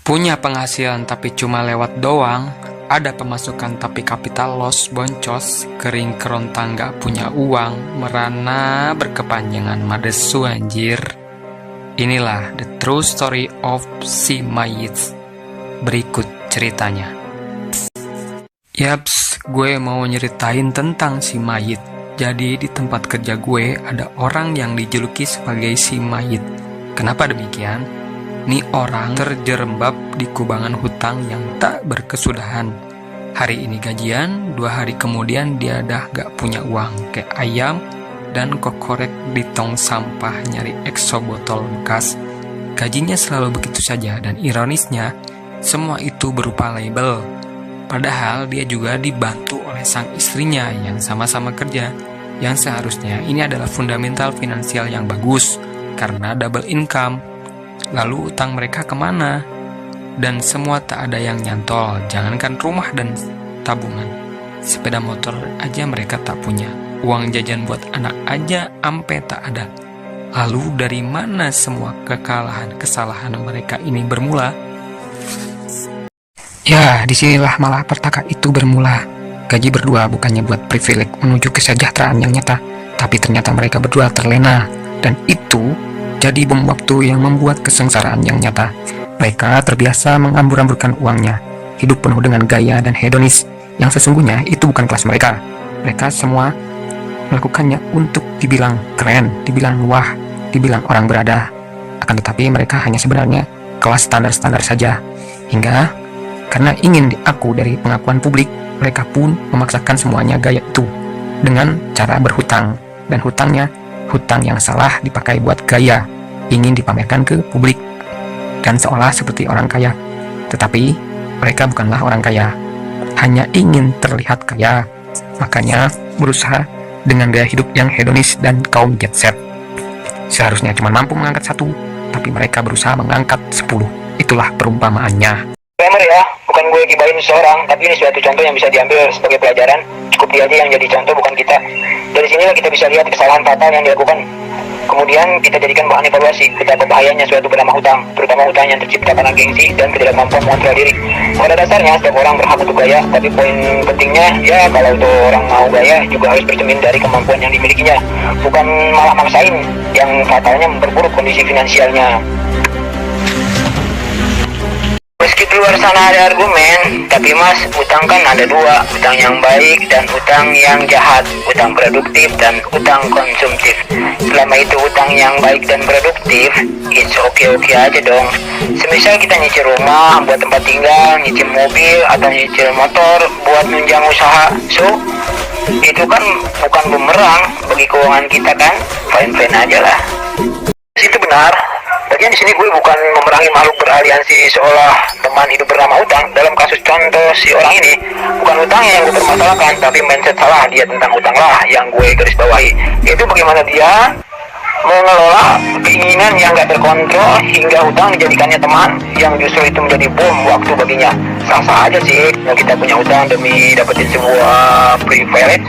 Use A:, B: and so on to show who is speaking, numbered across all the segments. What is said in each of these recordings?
A: Punya penghasilan tapi cuma lewat doang, ada pemasukan tapi kapital loss, boncos, kering kerontang gak punya uang, merana berkepanjangan madesu anjir. Inilah the true story of si Mayit. Berikut ceritanya. Yaps, gue mau nyeritain tentang si Mayit. Jadi di tempat kerja gue ada orang yang dijuluki sebagai si Mayit. Kenapa demikian? Nih orang terjerembab di kubangan hutang yang tak berkesudahan. Hari ini gajian, 2 hari kemudian dia dah gak punya uang. Kayak ayam dan kokorek di tong sampah nyari ekso botol bekas. Gajinya selalu begitu saja dan ironisnya, semua itu berupa label. Padahal dia juga dibantu oleh sang istrinya yang sama-sama kerja. Yang seharusnya ini adalah fundamental finansial yang bagus karena double income. Lalu utang mereka kemana? Dan semua tak ada yang nyantol, jangankan rumah dan tabungan. Sepeda motor aja mereka tak punya. Uang jajan buat anak aja ampe tak ada. Lalu dari mana semua kesalahan mereka ini bermula? Ya, disinilah malah petaka itu bermula. Gaji berdua bukannya buat privilege menuju kesejahteraan yang nyata, tapi ternyata mereka berdua terlena. Dan itu jadi bom waktu yang membuat kesengsaraan yang nyata. Mereka terbiasa mengambur-amburkan uangnya, hidup penuh dengan gaya dan hedonis, yang sesungguhnya itu bukan kelas mereka. Mereka semua melakukannya untuk dibilang keren, dibilang wah, dibilang orang berada. Akan tetapi mereka hanya sebenarnya kelas standar-standar saja. Hingga karena ingin diaku dari pengakuan publik, mereka pun memaksakan semuanya gaya itu dengan cara berhutang. Dan hutangnya hutang yang salah dipakai buat gaya, ingin dipamerkan ke publik dan seolah seperti orang kaya. Tetapi mereka bukanlah orang kaya, hanya ingin terlihat kaya. Makanya berusaha dengan gaya hidup yang hedonis dan kaum jet set. Seharusnya cuma mampu mengangkat 1, tapi mereka berusaha mengangkat 10. Itulah perumpamaannya.
B: Disclaimer ya, bukan gue gibahin seseorang, tapi ini suatu contoh yang bisa diambil sebagai pelajaran. Cukup dia aja yang jadi contoh, bukan kita. Dari sinilah kita bisa lihat kesalahan fatal yang dilakukan. Kemudian kita jadikan bahan evaluasi betapa bahayanya suatu bernama hutang, terutama hutang yang tercipta karena gengsi dan ketidakmampuan mengontrol diri. Pada dasarnya setiap orang berhak untuk gaya, tapi poin pentingnya ya kalau itu orang mau gaya juga harus bercermin dari kemampuan yang dimilikinya, bukan malah maksain yang fatalnya memperburuk kondisi finansialnya. Meski di luar sana ada argumen, tapi mas, utang kan ada 2, utang yang baik dan utang yang jahat, utang produktif dan utang konsumtif. Selama itu utang yang baik dan produktif, it's oke-oke aja dong. Semisal kita nyicil rumah buat tempat tinggal, nyicil mobil atau nyicil motor buat nunjang usaha, so itu kan bukan bumerang bagi keuangan kita kan, fine-fine aja lah. Itu benar. Bagian di sini gue bukan memerangi makhluk beraliansi seolah teman hidup bernama utang. Dalam kasus contoh si orang ini, bukan utangnya yang gue permasalahkan, tapi mindset salah dia tentang utang lah yang gue garis bawahi. Yaitu bagaimana dia mengelola keinginan yang gak terkontrol hingga utang dijadikannya teman, yang justru itu menjadi bom waktu baginya. Sah-sah aja sih kalau kita punya utang demi dapetin sebuah privilege.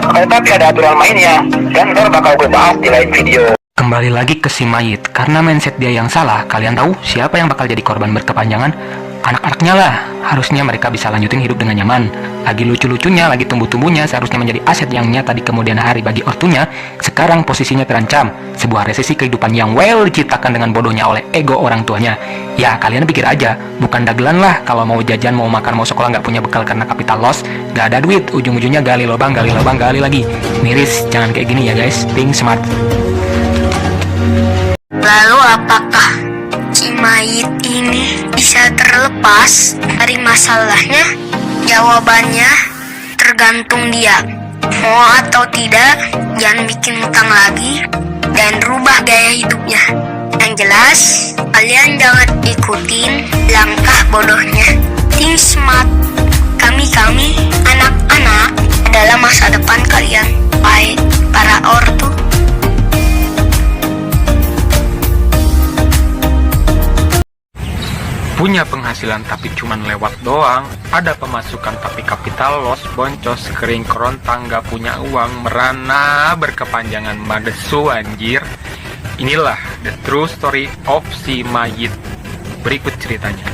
B: Tetapi ada aturan mainnya, dan ntar bakal gue bahas di lain video.
A: Kembali lagi ke si Mayit, karena mindset dia yang salah. Kalian tahu siapa yang bakal jadi korban berkepanjangan? Anak-anaknya lah. Harusnya mereka bisa lanjutin hidup dengan nyaman. Lagi lucu-lucunya, lagi tumbuh-tumbuhnya, seharusnya menjadi aset yang nyata di kemudian hari bagi ortunya. Sekarang posisinya terancam. Sebuah resesi kehidupan yang diciptakan dengan bodohnya oleh ego orang tuanya. Ya, kalian pikir aja, bukan dagelan lah kalau mau jajan, mau makan, mau sekolah nggak punya bekal karena capital loss, nggak ada duit, ujung-ujungnya gali lubang, gali lagi. Miris, jangan kayak gini ya guys. Think smart.
C: Lalu apakah si Mayit ini bisa terlepas dari masalahnya? Jawabannya tergantung dia. Mau atau tidak, jangan bikin utang lagi dan rubah gaya hidupnya. Yang jelas, kalian jangan ikutin langkah bodohnya. Think smart. Kami, anak-anak adalah masa depan kalian. Baik para ortu.
A: Punya penghasilan tapi cuman lewat doang, ada pemasukan tapi kapital loss, boncos, kering kerontang, gak punya uang, merana berkepanjangan madesu anjir. Inilah the true story of si Mayit. Berikut ceritanya.